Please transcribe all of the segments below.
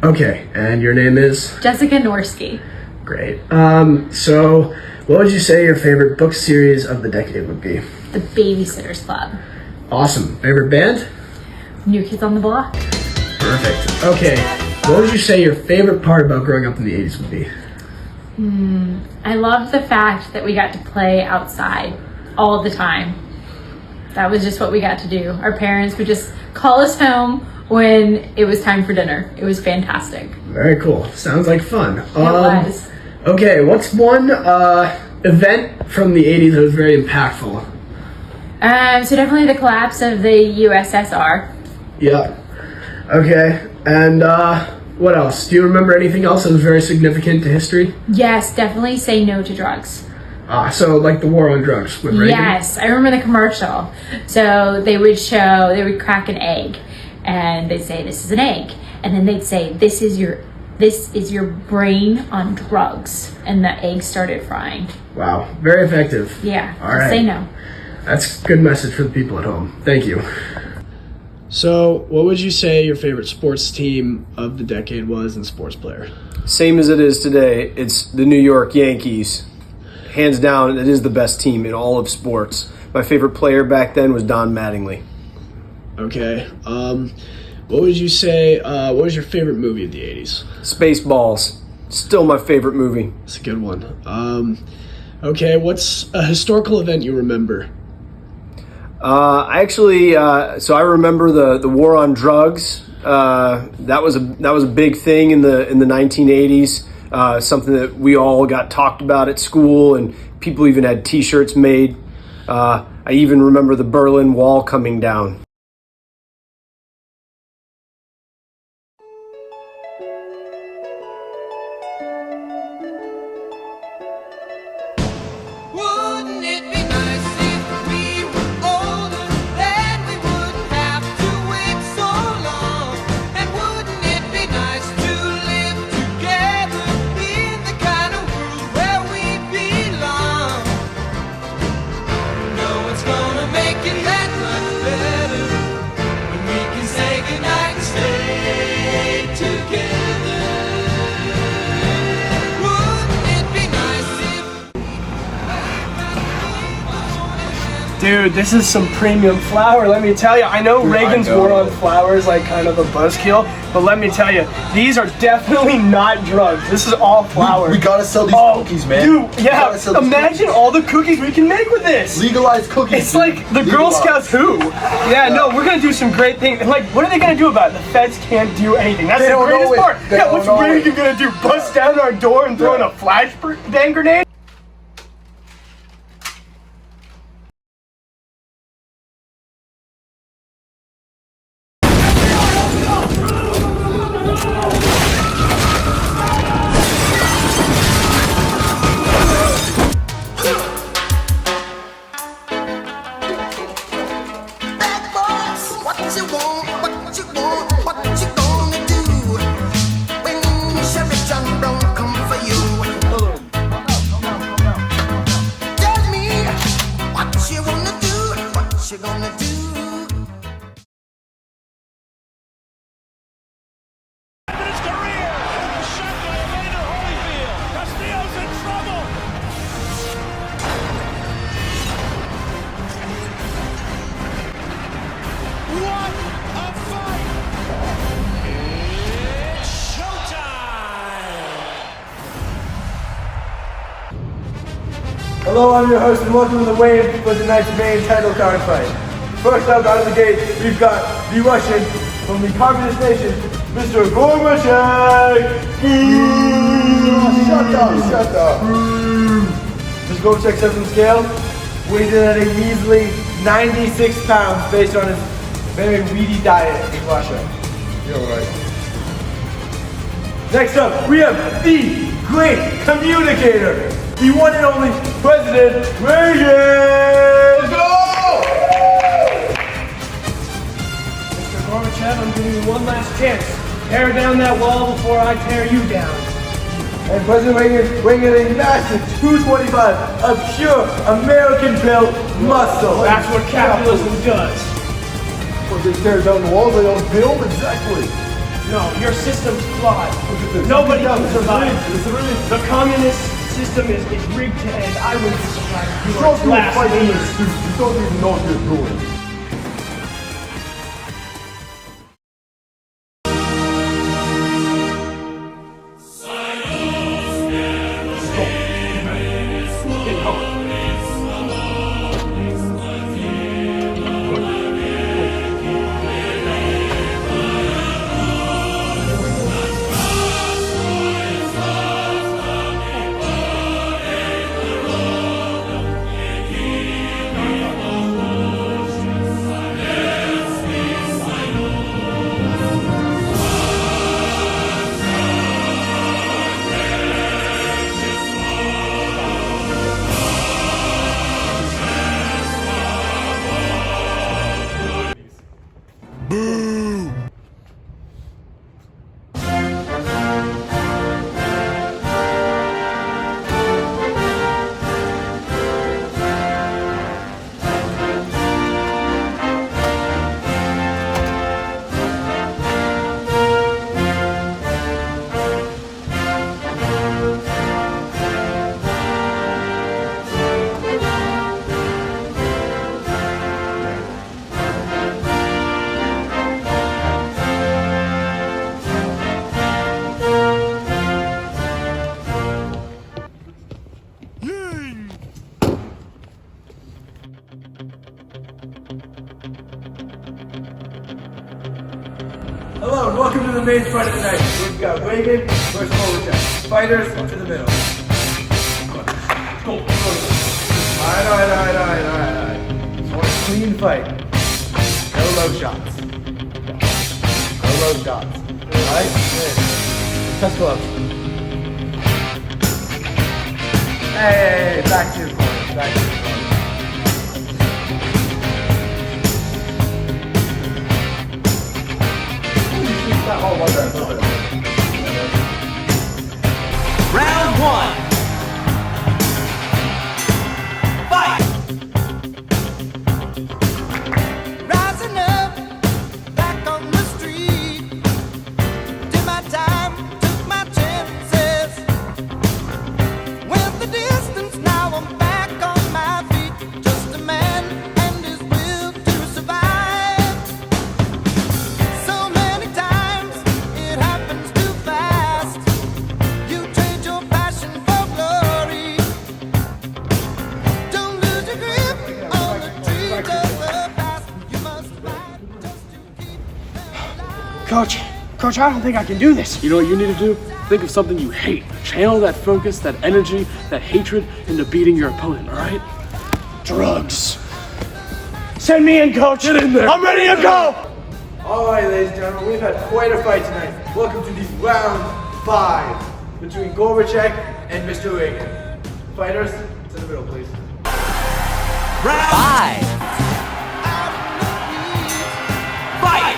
Okay, and your name is? Jessica Norski. Great. So what would you say your favorite book series of the decade would be? The Babysitter's Club. Awesome. Favorite band? New Kids on the Block. Perfect. Okay, what would you say your favorite part about growing up in the 80s would be? I loved the fact that we got to play outside all the time. That was just what we got to do. Our parents would just call us home when it was time for dinner. It was fantastic. Very cool. Sounds like fun. It was. Okay, what's one event from the 80s that was very impactful? So definitely the collapse of the USSR. Yeah. Okay, and what else? Do you remember anything else that was very significant to history? Yes, definitely say no to drugs. So like the war on drugs with Reagan? Yes, I remember the commercial. So they would crack an egg, and they'd say, "This is an egg," and then they'd say, "This is your brain on drugs," and the egg started frying. Wow, very effective. Yeah, All just right. say no. That's a good message for the people at home. Thank you. So, what would you say your favorite sports team of the decade was and sports player? Same as it is today. It's the New York Yankees. Hands down, it is the best team in all of sports. My favorite player back then was Don Mattingly. Okay. What would you say, what was your favorite movie of the 80s? Spaceballs. Still my favorite movie. That's a good one. Okay, what's a historical event you remember? So I remember the war on drugs. That was a big thing in the 1980s. Something that we all got talked about at school, and people even had T-shirts made. I even remember the Berlin Wall coming down. Wouldn't it be nice if we were older, then we wouldn't have to wait so long? And wouldn't it be nice to live together in the kind of world where we belong? No, it's gonna make it that much better when we can say goodnight and stay together. Wouldn't it be nice if Dude, this is some premium flour, let me tell you. I know Reagan's war on flour is like kind of a buzzkill, but let me tell you, these are definitely not drugs. This is all flour. We gotta sell these cookies, man. Dude, We yeah, gotta sell these imagine cookies. all the cookies we can make with this. Legalized cookies. It's like the Girl Legalized. Scouts who? Yeah, no, we're gonna do some great things. Like, what are they gonna do about it? The feds can't do anything. That's They the don't know greatest it. part. They Yeah, don't what's know Reagan it. gonna do? Bust down our door and throw in a flashbang grenade? Bad boys, what you want, what you want, what you gonna do when Chevy John Brown come for you? Tell me what you wanna do, what you gonna do. His career, shot by Evander Holyfield. Castillo's in trouble. What a fight! It's showtime! Hello, I'm your host, and welcome to the weigh-in for tonight's main title card fight. First up out of the gate, we've got the Russian from the Communist Nation, Mr. Gorbachev. Shut up. Mr. Gorbachev steps on the scale, weighs in at a measly 96 pounds based on his very weedy diet in Russia. You're right. Next up, we have the great communicator, the one and only President Reagan. Let's go! Mr. Gorbachev, I'm giving you one last chance. Tear down that wall before I tear you down. And President Reagan weighing in a massive 225 of pure American-built muscle. That's what capitalism does. Well, they tear down the walls, they don't build. Exactly. No, your system's flawed. Nobody can survive. The communist system is rigged to end. I wouldn't be surprised if you were Don't last fight in leader. the street. You don't even know what you're doing. Hello and welcome to the main fight of the night. We've got Reagan versus Overcheck. Fighters to the middle. Alright. Just want a clean fight. No low shots. Alright? Good. Test gloves. Hey, back to your corner. Round one. Fight! Rising up, back on the street. Did my time, took my chances. Went the distance, now I'm back on my feet. Just a man and his will to survive. So many times it happens too fast. You trade your passion for glory. Don't lose your grip on the trees of the past. You must fight just to keep them alive. Coach, I don't think I can do this. You know what you need to do? Think of something you hate. Channel that focus, that energy, that hatred into beating your opponent, alright? Drugs. Send me in, Coach. Get in there. I'm ready to go. Alright, ladies and gentlemen, we've had quite a fight tonight. Welcome to the round 5 between Gorbachev and Mr. Reagan. Fighters, to the middle, please. Round 5. Fight!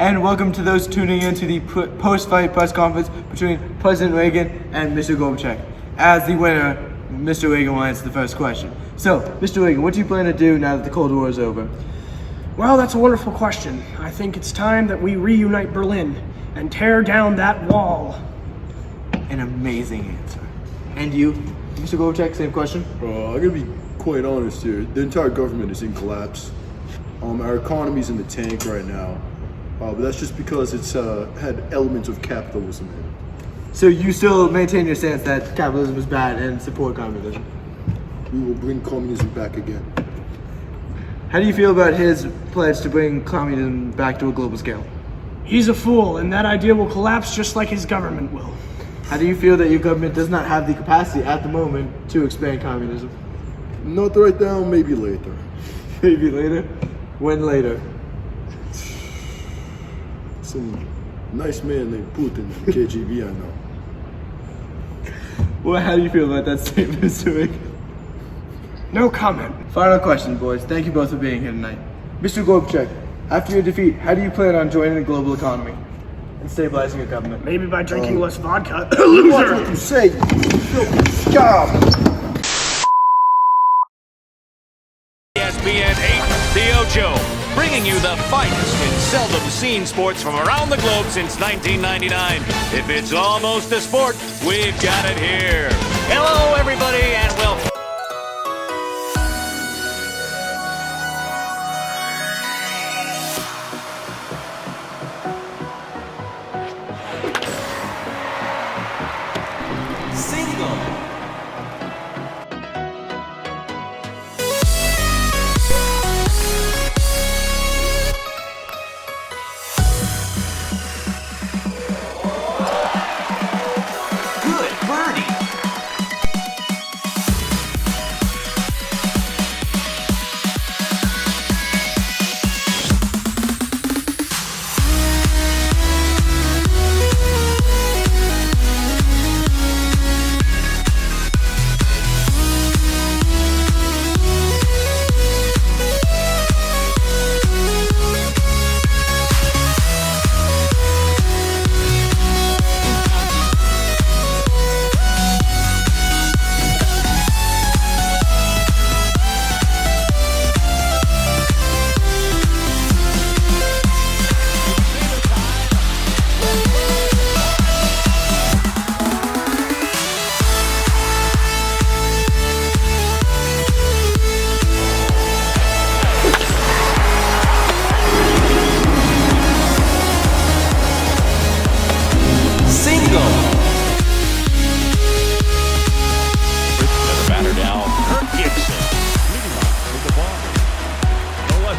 And welcome to those tuning in to the post-fight press conference between President Reagan and Mr. Gorbachev. As the winner, Mr. Reagan will answer the first question. So, Mr. Reagan, what do you plan to do now that the Cold War is over? Well, that's a wonderful question. I think it's time that we reunite Berlin and tear down that wall. An amazing answer. And you, Mr. Gorbachev, same question? I'm gonna be quite honest here. The entire government is in collapse. Our economy's in the tank right now. But that's just because it's had elements of capitalism in it. So you still maintain your stance that capitalism is bad and support communism? We will bring communism back again. How do you feel about his pledge to bring communism back to a global scale? He's a fool, and that idea will collapse just like his government will. How do you feel that your government does not have the capacity at the moment to expand communism? Not right now, maybe later. Maybe later? When later? Some nice man named Putin in the KGB, I know. Well, how do you feel about that statement, Mr. Wick? No comment. Final question, boys. Thank you both for being here tonight. Mr. Gorbachev, after your defeat, how do you plan on joining the global economy and stabilizing your government? Maybe by drinking less vodka. Watch Loser! what you say, you filthy scum! ESPN 8, The Ocho, bringing you the finest in seldom seen sports from around the globe since 1999. If it's almost a sport, we've got it here. Hello, everybody, and welcome.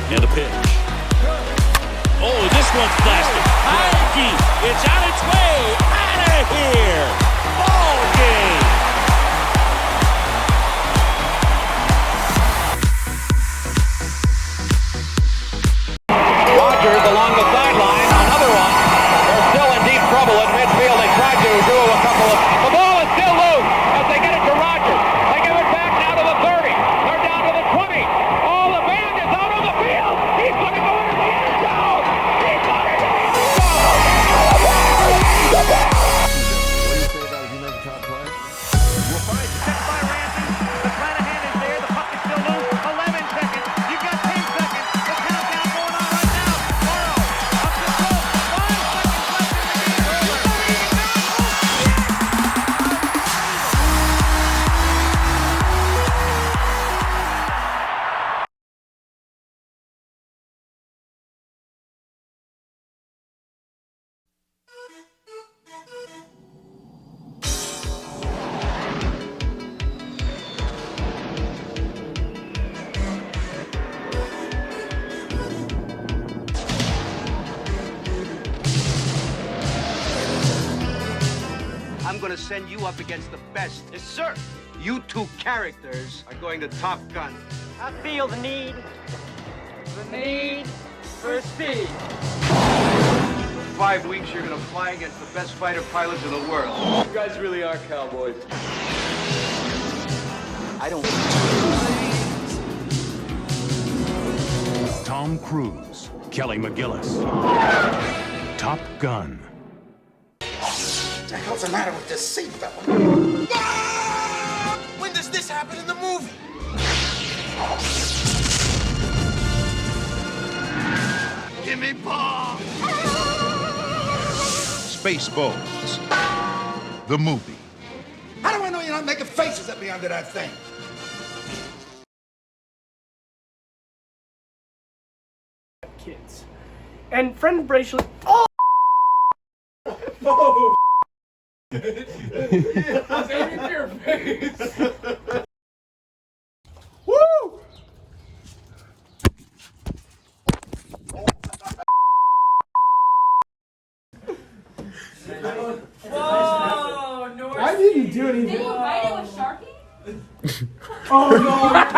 And a pitch. Oh, this one's blasted. High deep. It's on its way. Out of here. Ball game. Rogers along the sideline. Another one. They're still in deep trouble at midfield. They tried to do a couple of... The ball is still loose as they get it to Rogers. They give it back now to the 30. They're down to the 20. Oh, the band is out on the field. He's going to go into the end zone. He's going to the end zone. What do you say about if you make a top play? We'll find checked by Ramsey. The Flanagan is there. The puck is still loose. 11 seconds. You've got 10 seconds. The countdown going on right now. Morrow up the throat. 5 seconds left in the game. You believe in miracles? I'm going to send you up against the best. Yes, sir. You two characters are going to Top Gun. I feel the need for speed. For 5 weeks, you're going to fly against the best fighter pilots in the world. You guys really are cowboys. I don't... Tom Cruise, Kelly McGillis. Top Gun. What the hell's the matter with this seatbelt? When does this happen in the movie? Give me ball! Spaceballs, the movie. How do I know you're not making faces at me under that thing? Kids. And friend bracelet. Oh! Oh! It's aiming to your face. Woo! couldn't Did even. you write it with Sharpie? Oh no!